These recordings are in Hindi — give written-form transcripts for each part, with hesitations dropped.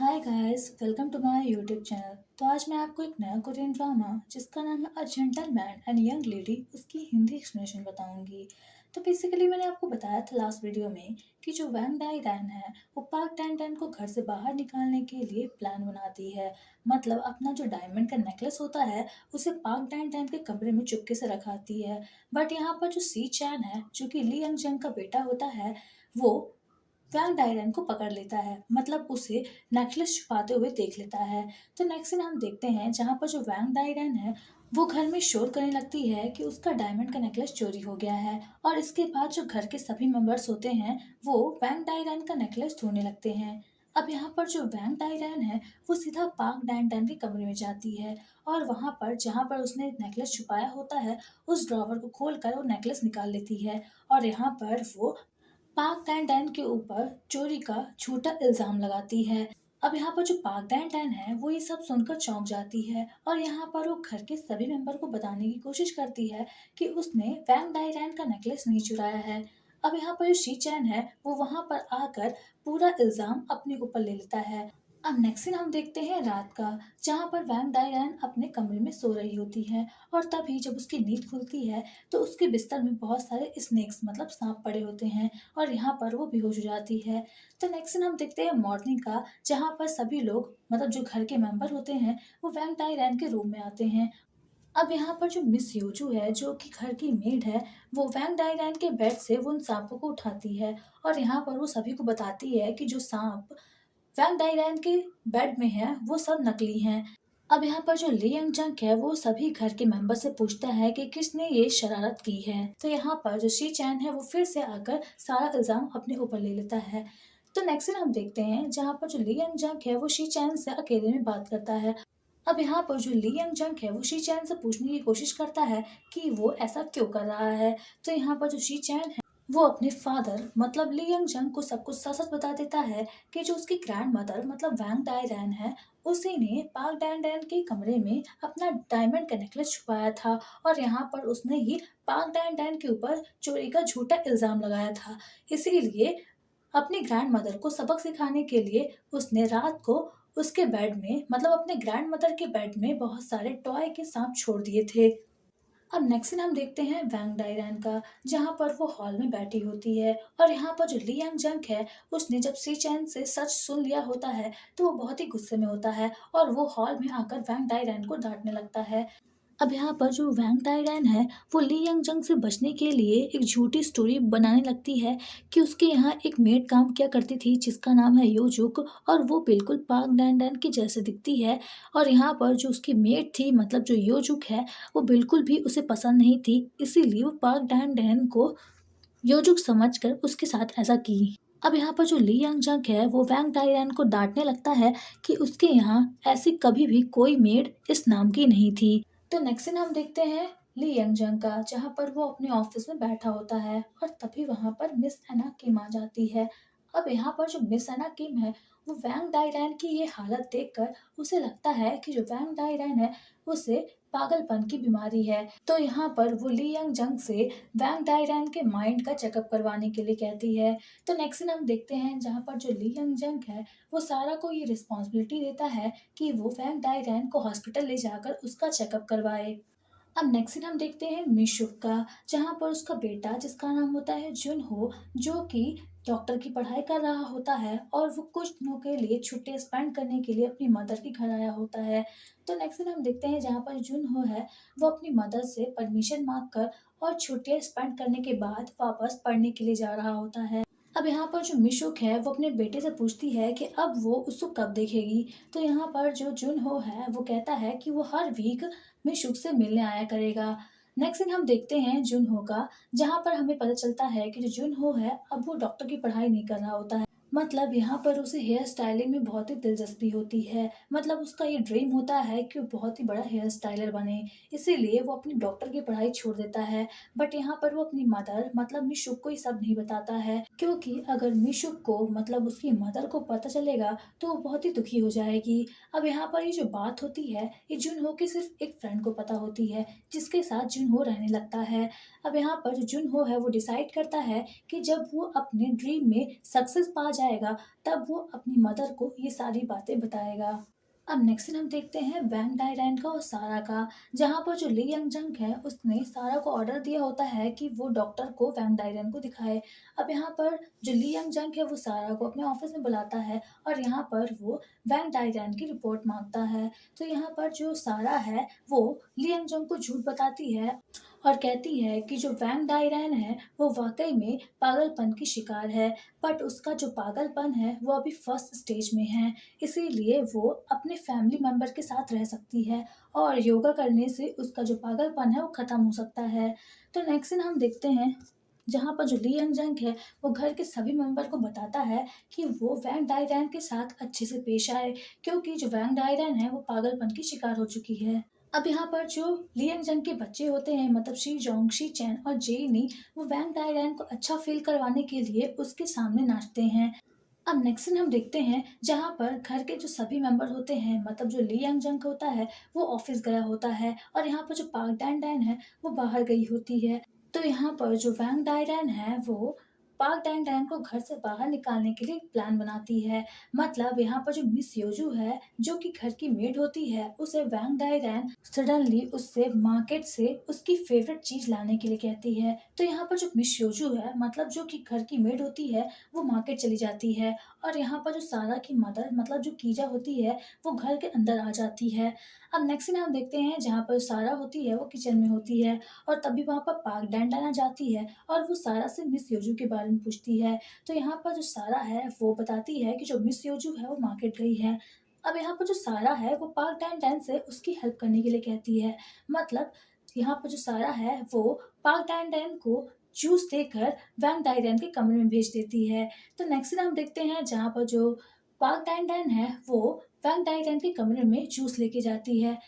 Hi guys, welcome to my YouTube channel. तो आज मैं आपको एक नया कोरियन ड्रामा जिसका नाम है a gentleman and young lady उसकी हिंदी एक्सप्लेनेशन बताऊंगी। तो बेसिकली मैंने आपको बताया था लास्ट वीडियो में कि जो वैंग डाई रैन है वो पार्क टैन टैन को घर से बाहर निकालने के लिए प्लान बनाती है। मतलब अपना जो डायमंड का नेकलेस होता है उसे पार्क टैन टैन के कमरे में चुपके से रखाती है। बट यहाँ पर जो सी चैन है जो कि ली यंग जंग का बेटा होता है वो वैंग डायरन को पकड़ लेता है। मतलब उसे नेकलेस छुपाते हुए देख लेता है। तो नेक्स्ट सीन हम देखते हैं जहाँ पर जो वैंग डायरन है वो घर में शोर करने लगती है कि उसका डायमंड का नेकलेस चोरी हो गया है। और इसके बाद जो घर के सभी मेंबर्स होते हैं वो वैंग डायरन का नेकलेस ढूंढने लगते हैं। अब यहाँ पर जो वैंग डायरन है वो सीधा पार्क डैन डैन के कमरे में जाती है और वहां पर जहाँ पर उसने नेकलेस छुपाया होता है उस ड्रॉवर को खोलकर वो नेकलेस निकाल लेती है। और यहाँ पर वो पाक डैन डैन के ऊपर चोरी का झूठा इल्जाम लगाती है। अब यहाँ पर जो पाक डैन डैन है वो ये सब सुनकर चौंक जाती है और यहाँ पर वो घर के सभी मेंबर को बताने की कोशिश करती है कि उसने वैंग डाई रैन का नेकलेस नहीं चुराया है। अब यहाँ पर जो शी चैन है वो वहां पर आकर पूरा इल्जाम अपने ऊपर ले लेता है। अब नेक्स्ट सीन हम देखते हैं रात का, जहाँ पर वैंग डाई रैन अपने कमरे में सो रही होती है। और तभी जब उसकी नींद खुलती है तो उसके बिस्तर में बहुत सारे स्नेक्स मतलब सांप पड़े होते हैं और यहाँ पर वो बेहोश हो जाती है। तो नेक्स्ट दिन हम देखते हैं मॉर्निंग का, जहाँ पर सभी लोग मतलब जो घर के मेंबर होते हैं वो वैंग टाई रैन के रूम में आते हैं। अब यहाँ पर जो मिस यूजू है जो कि घर की मेड है वो वैंग डाई रैन के बेड से वो उन सांपों को उठाती है और यहाँ पर वो सभी को बताती है कि जो सांप वैंग डाई रैन के बेड में है वो सब नकली हैं। अब यहाँ पर जो ली यंग जंग है वो सभी घर के मेंबर से पूछता है कि किसने ये शरारत की है। तो यहाँ पर जो शी चैन है वो फिर से आकर सारा इल्जाम अपने ऊपर ले लेता है। तो नेक्स्ट दिन हम देखते हैं जहाँ पर जो ली यंग जंग है वो शी चैन से अकेले में बात करता है। अब यहाँ पर जो ली यंग जंग है वो शी चैन से पूछने की कोशिश करता है कि वो ऐसा क्यों कर रहा है। तो यहाँ पर जो शी चैन है वो अपने फादर मतलब ली यंग जंग को सब कुछ सच सच बता देता है कि जो उसकी ग्रैंड मदर मतलब वैंग डाई रैन है उसी ने पार्क डैन डैन के कमरे में अपना डायमंड का नेकलेस छुपाया था। और यहाँ पर उसने ही पार्क डैन डैन के ऊपर चोरी का झूठा इल्जाम लगाया था। इसीलिए अपनी ग्रैंड मदर को सबक सिखाने के लिए उसने रात को उसके बेड में मतलब अपने ग्रैंड मदर के बेड में बहुत सारे टॉय के सांप छोड़ दिए थे। अब नेक्स्ट सीन हम देखते हैं वैंग डायरन का, जहाँ पर वो हॉल में बैठी होती है और यहाँ पर जो ली यांग जंग है उसने जब सी चैन से सच सुन लिया होता है तो वो बहुत ही गुस्से में होता है और वो हॉल में आकर वैंग डायरन को डांटने लगता है। अब यहाँ पर जो वैंग टाइरैन है वो ली यंग जंग से बचने के लिए एक झूठी स्टोरी बनाने लगती है कि उसके यहाँ एक मेड काम किया करती थी जिसका नाम है योजुक और वो बिल्कुल पाक डैन डैन की जैसे दिखती है। और यहाँ पर जो उसकी मेड थी मतलब जो योजुक है वो बिल्कुल भी उसे पसंद नहीं थी, इसीलिए वो पाक डैन डैन को योजुक समझकर उसके साथ ऐसा की। अब यहाँ पर जो ली यंग जंग है वो वैंग टाइरैन को डांटने लगता है कि उसके यहाँ ऐसी कभी भी कोई मेड इस नाम की नहीं थी। तो नेक्स्ट सीन हम देखते हैं ली यंग जंग का, जहाँ पर वो अपने ऑफिस में बैठा होता है और तभी वहां पर मिस एना किम आ जाती है। अब यहाँ पर जो मिस एना किम है वो वैंग डायरैन की ये हालत देखकर उसे लगता है कि जो वैंग डायरैन है उसे पागलपन की बीमारी है। तो यहाँ पर वो ली यंग जंग से वैंग डायरैन के माइंड का चेकअप करवाने के लिए कहती है। तो नेक्स्ट सीन हम देखते हैं जहाँ पर जो ली यंग जंग है वो सारा को ये रिस्पॉन्सिबिलिटी देता है कि वो वैंग डायरैन को हॉस्पिटल ले जाकर उसका चेकअप करवाए। अब नेक्स्ट सीन हम देखते हैं मिशुक का, जहाँ पर उसका बेटा जिसका नाम होता है जुन हो जो कि डॉक्टर की पढ़ाई कर रहा होता है और वो कुछ दिनों के लिए छुट्टी स्पेंड करने के लिए अपनी मदर के घर आया होता है। तो नेक्स्ट सीन हम देखते हैं जहाँ पर जुन हो है वो अपनी मदर से परमिशन मांग कर और छुट्टियां स्पेंड करने के बाद वापस पढ़ने के लिए जा रहा होता है। अब यहाँ पर जो मिशुक है वो अपने बेटे से पूछती है कि अब वो उसको कब देखेगी। तो यहाँ पर जो जुन हो है वो कहता है कि वो हर वीक मिशुक से मिलने आया करेगा। नेक्स्ट दिन हम देखते हैं जुन हो का, जहाँ पर हमें पता चलता है कि जो जुन हो है अब वो डॉक्टर की पढ़ाई नहीं कर रहा होता है। मतलब यहाँ पर उसे हेयर स्टाइलिंग में बहुत ही दिलचस्पी होती है। मतलब उसका ये ड्रीम होता है कि वो बहुत ही बड़ा हेयर स्टाइलर बने, इसीलिए वो अपनी डॉक्टर की पढ़ाई छोड़ देता है। बट यहाँ पर वो अपनी मदर मतलब मिशुक को ये सब नहीं बताता है, क्योंकि अगर मिशुक को मतलब उसकी मदर को पता चलेगा तो वो बहुत ही दुखी हो जाएगी। अब यहाँ पर ये जो बात होती है ये जुनहो की सिर्फ एक फ्रेंड को पता होती है जिसके साथ जुनहो रहने लगता है। अब यहाँ पर जो जुनहो है वो डिसाइड करता है कि जब वो अपने ड्रीम में सक्सेस पा जाएगा तब वो अपनी मदर को ये सारी बातें बताएगा। अब नेक्स्ट सीन हम देखते हैं वैंग डायरन का और सारा का, जहाँ पर जो ली यंग जंग है उसने सारा को ऑर्डर दिया होता है कि वो डॉक्टर को वैंग डायरन को दिखाए। अब यहाँ पर जो ली यंग जंग है वो सारा को अपने ऑफिस में बुलाता है और यहाँ पर वो वैंग डायरन की रिपोर्ट मांगता है। तो यहाँ पर जो सारा है वो ली यंग जंग को झूठ बताती है और कहती है कि जो वैंग डायरन है वो वाकई में पागलपन की शिकार है, बट उसका जो पागलपन है वो अभी फर्स्ट स्टेज में है, इसीलिए वो अपने फैमिली मेंबर के साथ रह सकती है और योगा करने से उसका जो पागलपन है वो खत्म हो सकता है। तो नेक्स्ट दिन हम देखते हैं जहाँ पर जो ली यंग जंग है वो घर के सभी मेंबर को बताता है कि वो वैंग डायरन के साथ अच्छे से पेश आए, क्योंकि जो वैंग डायरन है वो पागलपन की शिकार हो चुकी है। अब यहाँ पर जो ली यंग जंग के बच्चे होते हैं, मतलब शी जोंग, शी चैन और जेनी, वो वैंग डायरन को अच्छा फील करवाने के लिए उसके सामने नाचते हैं। अब नेक्स्ट सीन हम देखते हैं जहाँ पर घर के जो सभी मेंबर होते हैं, मतलब जो ली यंग जंग होता है वो ऑफिस गया होता है और यहाँ पर जो पार्क डैन डैन है वो बाहर गई होती है। तो यहाँ पर जो वैंग डायरन है वो पार्क डैन डैन को घर से बाहर निकालने के लिए एक प्लान बनाती है। मतलब यहाँ पर जो मिस योजू है जो कि घर की मेड होती है, उसे वैंग डायरन सडनली उससे मार्केट से उसकी फेवरेट चीज लाने के लिए कहती है। तो यहाँ पर जो मिस योजू है, मतलब जो कि घर की मेड होती है, वो मार्केट चली जाती है और यहाँ पर जो सारा की मदर, मतलब जो कीजा होती है, वो घर के अंदर आ जाती है। अब नेक्स्ट सीन हम देखते हैं जहाँ पर सारा होती है वो किचन में होती है और तभी वहाँ पर पार्क डैंडन जाती है और वो सारा से मिस योजू के बारे में पूछती है। तो यहाँ पर जो सारा है वो बताती है कि जो मिस योजू है वो मार्केट गई है। अब यहाँ पर जो सारा है वो पार्क डैंडन से उसकी हेल्प करने के लिए कहती है। मतलब यहाँ पर जो सारा है वो पार्क डैंडन को जूस देकर वैंग डायरन के कमरे में भेज देती है। तो नेक्स्ट दिन हम देखते हैं जहाँ पर जो पार्क डायरन है वो वैंग डायरन के कमरे में जूस लेके जाती है।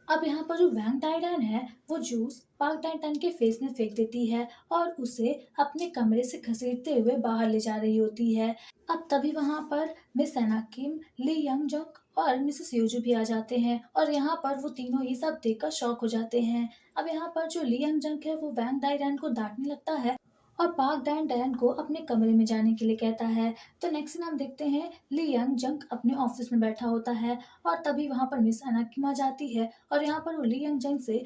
अब यहाँ पर जो वैंग डायरन है वो जूस पार्क डायरन के फेस में फेंक देती है और उसे अपने कमरे से घसीटते हुए बाहर ले जा रही होती है। अब तभी वहाँ पर मिस एना किम, ली यंग जंग और मिसेस योजू भी आ जाते हैं और यहाँ पर वो तीनों ही सब देखकर शॉक हो जाते हैं। अब यहाँ पर जो ली यंग जंग है वो वैंग डायरन को डांटने लगता है और पार्क डैन डैन को अपने कमरे में जाने के लिए कहता है। तो नेक्स्ट दिन हम देखते हैं ली यंग जंग अपने ऑफिस में बैठा होता है और तभी वहाँ पर मिस अनाकिम आ जाती है और यहाँ पर वो ली यंग जंग से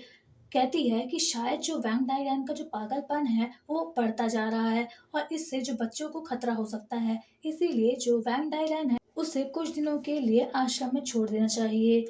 कहती है कि शायद जो वैंग डायरन का जो पागलपन है वो बढ़ता जा रहा है और इससे जो बच्चों को खतरा हो सकता है, इसीलिए जो वैंग डायरन है उसे कुछ दिनों के लिए आश्रम में छोड़ देना चाहिए।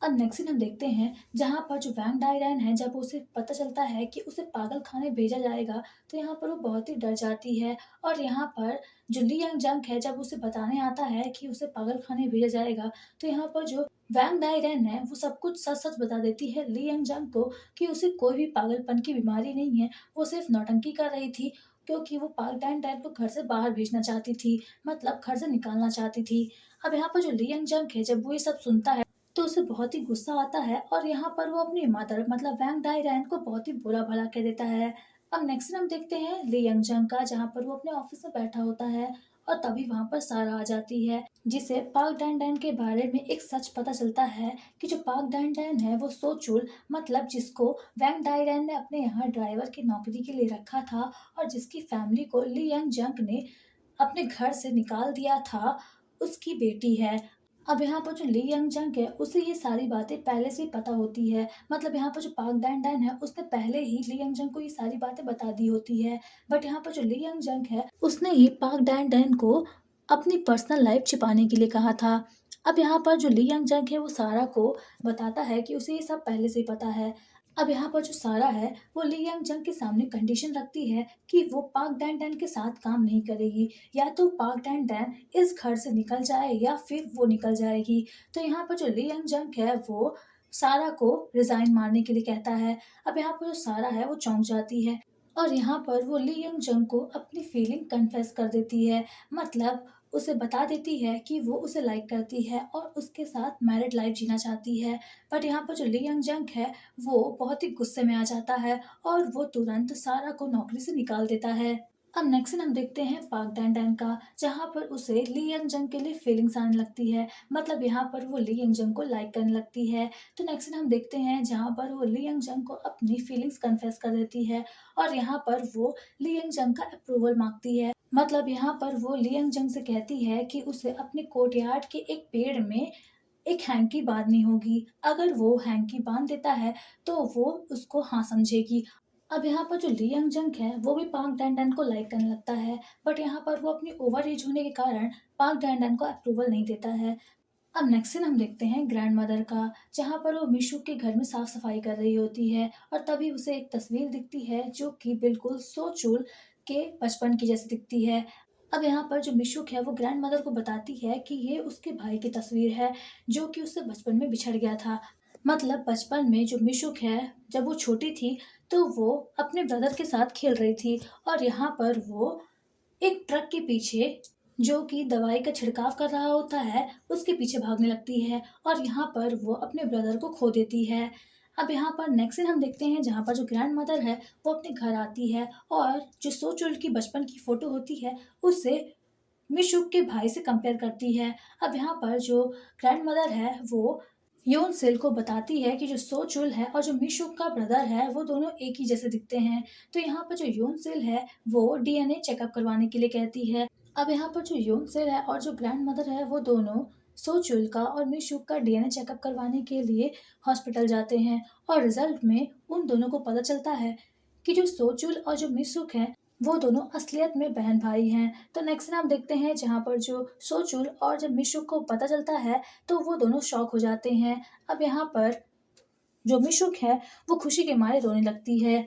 अब नेक्स्ट सीन हम देखते हैं जहाँ पर जो वैंग डायरन है जब उसे पता चलता है कि उसे पागल खाने भेजा जाएगा, तो यहाँ पर वो बहुत ही डर जाती है और यहाँ पर जो ली यंग जंग है जब उसे बताने आता है कि उसे पागल खाने भेजा जाएगा, तो यहाँ पर जो वैंग डायरन है वो सब कुछ सच सच बता देती है ली यंग जंग को कि उसे कोई भी पागलपन की बीमारी नहीं है, वो सिर्फ नौटंकी कर रही थी क्योंकि वो पार्क डैन डैन को घर से बाहर भेजना चाहती थी, मतलब घर से निकालना चाहती थी। अब यहाँ पर जो ली यंग जंग है जब वो ये सब सुनता है तो उसे बहुत ही गुस्सा आता है और यहाँ पर वो अपनी मदर, मतलब वैंग डायरन को बहुत ही बुरा भला कह देता है। अब नेक्स्ट हम देखते हैं ली यंग जंग का, जहाँ पर वो अपने ऑफिस में बैठा होता है और तभी वहाँ पर सारा आ जाती है जिसे पार्क डैन डैन के बारे में एक सच पता चलता है कि जो पार्क डैन डैन है वो सोचुल, मतलब जिसको वैंग डायरन ने अपने यहाँ ड्राइवर की नौकरी के लिए रखा था और जिसकी फैमिली को ली यंग जंग ने अपने घर से निकाल दिया था, उसकी बेटी है। अब यहाँ पर जो ली यंग जंग है उसे ये सारी बातें पहले से ही पता होती है, मतलब यहाँ पर जो पार्क डैन डैन है उसने पहले ही ली यंग जंग को ये सारी बातें बता दी होती है। बट यहाँ पर जो ली यंग जंग है उसने ही पार्क डैन डैन को अपनी पर्सनल लाइफ छिपाने के लिए कहा था। अब यहाँ पर जो ली यंग जंग है वो सारा को बताता है कि उसे ये सब पहले से ही पता है। अब यहाँ पर जो सारा है वो ली यंग जंग के सामने कंडीशन रखती है कि वो पार्क डैन डैन के साथ काम नहीं करेगी, या तो पार्क डैन डैन इस घर से निकल जाए या फिर वो निकल जाएगी। तो यहाँ पर जो ली यंग जंग है वो सारा को रिजाइन मारने के लिए कहता है। अब यहाँ पर जो सारा है वो चौंक जाती है और यहाँ पर वो ली यंग जंग को अपनी फीलिंग कन्फेस कर देती है, मतलब उसे बता देती है कि वो उसे लाइक करती है और उसके साथ मैरिड लाइफ जीना चाहती है। बट यहाँ पर जो ली यंग जंग है वो बहुत ही गुस्से में आ जाता है और वो तुरंत सारा को नौकरी से निकाल देता है। अब नेक्स्ट सीन हम देखते हैं पाक डैन डैन का, जहाँ पर उसे ली यंग जंग के लिए फीलिंग्स आने लगती है। मतलब यहाँ पर वो ली यंग जंग को लाइक करने लगती है। तो नेक्स्ट सीन हम देखते हैं जहाँ पर वो ली यंग जंग को अपनी फीलिंग्स कन्फेस कर देती है और यहाँ पर वो ली यंग जंग का अप्रूवल मांगती है। मतलब यहाँ पर वो ली यंग जंग से कहती है कि उसे अपने कोर्टयार्ड के एक पेड़ में एक हैंकी बाँधनी होगी। अगर वो हैंकी बाँध देता है तो वो उसको हाँ समझेगी। अब यहाँ पर जो ली यंग जंग है वो भी पाक डैन डैन को लाइक करने लगता है, बट यहाँ पर वो अपनी ओवर एज होने के कारण पाक डैन डैन को अप्रूवल नहीं देता है। अब नेक्स्ट सीन हम देखते हैं ग्रैंड मदर का, जहाँ पर वो मिशु के घर में साफ सफाई कर रही होती है और तभी उसे एक तस्वीर दिखती है जो कि बिल्कुल सो चूल के बचपन की जैसी दिखती है। अब यहाँ पर जो मिशुक है वो ग्रैंड मदर को बताती है कि ये उसके भाई की तस्वीर है जो कि उससे बचपन में बिछड़ गया था। मतलब बचपन में जो मिशुक है, जब वो छोटी थी तो वो अपने ब्रदर के साथ खेल रही थी और यहाँ पर वो एक ट्रक के पीछे जो कि दवाई का छिड़काव कर रहा होता है, उसके पीछे भागने लगती है और यहाँ पर वो अपने ब्रदर को खो देती है। अब यहाँ पर नेक्स्ट सीन हम देखते हैं जहाँ पर जो ग्रैंड मदर है वो अपने घर आती है और जो सोचुल की बचपन की फोटो होती है उसे मिशुक के भाई से कंपेयर करती है। अब यहाँ पर जो ग्रैंड मदर है वो योन सेल को बताती है कि जो सो चुल है और जो मिशुक का ब्रदर है वो दोनों एक ही जैसे दिखते हैं। तो यहाँ पर जो योन सेल है वो डीएनए चेकअप करवाने के लिए कहती है। अब यहाँ पर जो योन सेल है और जो ग्रैंड मदर है वो दोनों सो चुल का और मिशुक का डीएनए चेकअप करवाने के लिए हॉस्पिटल जाते हैं और रिजल्ट में उन दोनों को पता चलता है कि जो सो चुल और जो मिशुक है वो दोनों असलियत में बहन भाई हैं। तो नेक्स्ट हम देखते हैं जहाँ पर जो सोचुल और जब मिशुक को पता चलता है तो वो दोनों शॉक हो जाते हैं। अब यहाँ पर जो मिशुक है वो खुशी के मारे रोने लगती है।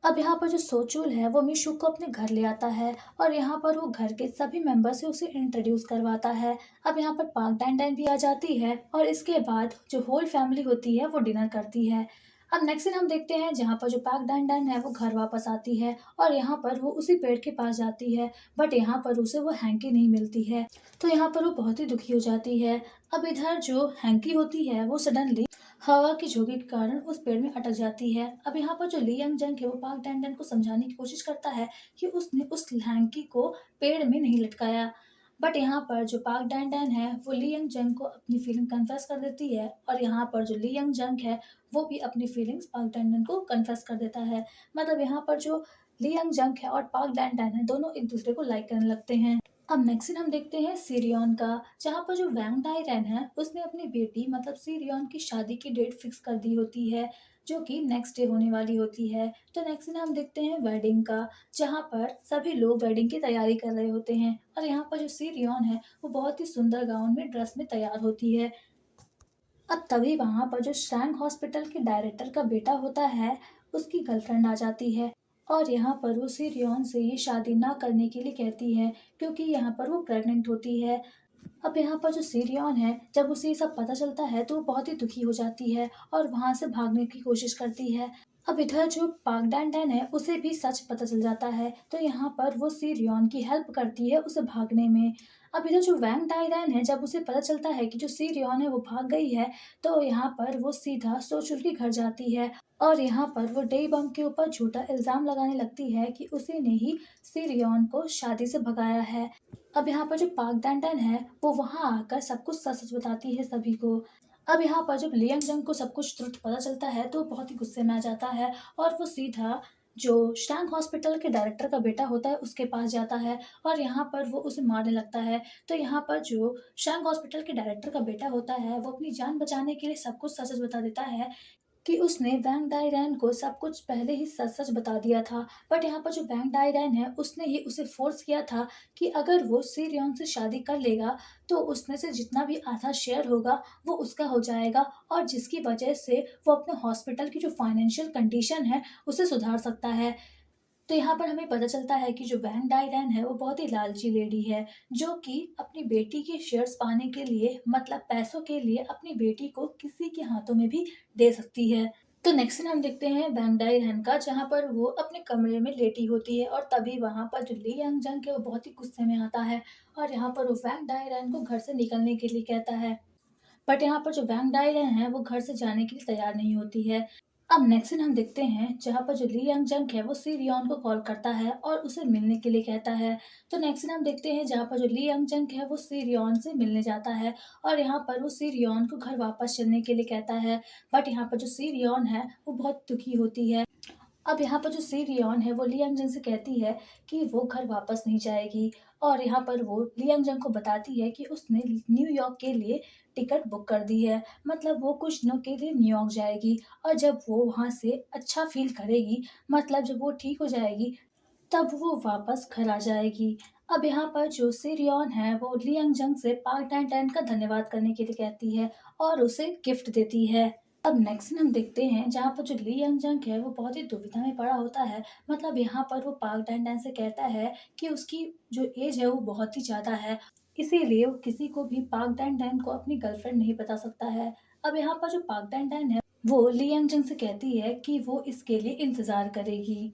अब यहाँ पर जो सोचुल है वो मिशुक को अपने घर ले आता है और यहाँ पर वो घर के सभी मेंबर से उसे इंट्रोड्यूस करवाता है। अब यहाँ पर पाक डैन डैन भी आ जाती है और इसके बाद जो होल फैमिली होती है वो डिनर करती है। अब नेक्स्ट दिन हम देखते हैं जहाँ पर जो पाक डैन डैन है वो घर वापस आती है और यहाँ पर वो उसी पेड़ के पास जाती है, बट यहाँ पर उसे वो हैंकी नहीं मिलती है। तो यहाँ पर वो बहुत ही दुखी हो जाती है। अब इधर जो हैंकी होती है वो सडनली हवा के झोंके के कारण उस पेड़ में अटक जाती है। अब यहाँ पर जो ली यंग जंग है वो पाक डैन डैन को समझाने की कोशिश करता है कि उसने उस हैंकी को पेड़ में नहीं लटकाया, बट यहाँ पर जो पाक डैन डैन है वो ली यंग जंग को अपनी फीलिंग कन्फेस कर देती है और यहाँ पर जो ली यंग जंग है वो भी अपनी फीलिंग्स पाक डैन डैन को कन्फेस कर देता है। मतलब यहाँ पर जो ली यंग जंग है और पाक डैन डैन है दोनों एक दूसरे को लाइक करने लगते हैं। अब नेक्स्ट सीन हम देखते हैं सीरियन का, जहाँ पर जो वैंग डाई रैन है उसने अपनी बेटी मतलब सीरियन की शादी की डेट फिक्स कर दी होती है जो कि नेक्स्ट डे होने वाली होती है। तो नेक्स्ट सीन हम देखते हैं वेडिंग का, जहाँ पर सभी लोग वेडिंग की तैयारी कर रहे होते हैं और यहाँ पर जो सीरियन है वो बहुत ही सुंदर गाउन में ड्रेस में तैयार होती है। अब तभी वहाँ पर जो शैंग हॉस्पिटल के डायरेक्टर का बेटा होता है उसकी गर्लफ्रेंड आ जाती है और यहाँ पर वो सीरियन से ये शादी ना करने के लिए कहती है क्योंकि यहाँ पर वो प्रेग्नेंट होती है। अब यहाँ पर जो सीरियन है जब उसे ये सब पता चलता है तो वो बहुत ही दुखी हो जाती है और वहाँ से भागने की कोशिश करती है। अब इधर जो पाक डैन डैन है उसे भी सच पता चल जाता है तो यहाँ पर वो सीरियन की हेल्प करती है उसे भागने में। अब इधर जो वैंग डायरैन है जब उसे पता चलता है कि जो सीरियन है वो भाग गई है तो यहाँ पर वो सीधा सोचुल के घर जाती है और यहाँ पर वो डे बम के ऊपर झूठा इल्जाम लगाने लगती है कि उसी ने ही सीरियन को शादी से भगाया है। अब यहाँ पर जो पाक डैन डैन है वो वहाँ आकर सब कुछ सच सच बताती है सभी को। अब यहाँ पर जब लियांग जंग को सब कुछ ट्रुथ पता चलता है तो वो बहुत ही गुस्से में आ जाता है और वो सीधा जो शैंग हॉस्पिटल के डायरेक्टर का बेटा होता है उसके पास जाता है और यहाँ पर वो उसे मारने लगता है। तो यहाँ पर जो शैंग हॉस्पिटल के डायरेक्टर का बेटा होता है वो अपनी जान बचाने के लिए सब कुछ सच सच बता देता है कि उसने वैंग डायरैन को सब कुछ पहले ही सच-सच बता दिया था। बट यहाँ पर जो वैंग डायरैन है उसने ही उसे फ़ोर्स किया था कि अगर वो सीरियन से शादी कर लेगा तो उसमें से जितना भी आधा शेयर होगा वो उसका हो जाएगा और जिसकी वजह से वो अपने हॉस्पिटल की जो फाइनेंशियल कंडीशन है उसे सुधार सकता है। तो यहाँ पर हमें पता चलता है कि जो वैंग डायरैन है वो बहुत ही लालची लेडी है जो कि अपनी बेटी के शेयर्स पाने के लिए मतलब पैसों के लिए अपनी बेटी को किसी के हाथों में भी दे सकती है। तो नेक्स्ट सीन हम देखते हैं वैंग डायरैन का, जहाँ पर वो अपने कमरे में लेटी होती है और तभी वहाँ पर जो ली यांग जंग है वो बहुत ही गुस्से में आता है और यहाँ पर वो वैंग डायरैन को घर से निकलने के लिए कहता है, बट यहाँ पर जो वैंग डायरैन है वो घर से जाने के लिए तैयार नहीं होती है। अब नेक्स्ट सीन हम देखते हैं जहाँ पर जो ली यंग जंग है वो सी रियोन को कॉल करता है और उसे मिलने के लिए कहता है। तो नेक्स्ट सीन हम देखते हैं जहाँ पर जो ली यंग जंग है वो सी रियोन से मिलने जाता है और यहाँ पर वो सी रियोन को घर वापस चलने के लिए कहता है। बट यहाँ पर जो सी रियोन है वो बहुत दुखी होती है। अब यहाँ पर जो सी रियोन है वो लियांग जंग से कहती है कि वो घर वापस नहीं जाएगी और यहाँ पर वो लियांग जंग को बताती है कि उसने न्यूयॉर्क के लिए टिकट बुक कर दी है। मतलब वो कुछ दिनों के लिए न्यूयॉर्क जाएगी और जब वो वहाँ से अच्छा फील करेगी, मतलब जब वो ठीक हो जाएगी, तब वो वापस घर आ जाएगी। अब यहाँ पर जो सी रियोन है वो लियांग जंग से पार्क डैन टैन का धन्यवाद करने के लिए कहती है और उसे गिफ्ट देती है। अब नेक्स्ट सीन हम देखते हैं जहाँ पर जो ली यंग जंग है वो बहुत ही दुविधा में पड़ा होता है। मतलब यहाँ पर वो पार्क डैन डैन से कहता है कि उसकी जो एज है वो बहुत ही ज़्यादा है, इसीलिए वो किसी को भी पार्क डैन डैन को अपनी गर्लफ्रेंड नहीं बता सकता है। अब यहाँ पर जो पार्क डैन डैन है वो ली यंग जंग से कहती है कि वो इसके लिए इंतज़ार करेगी।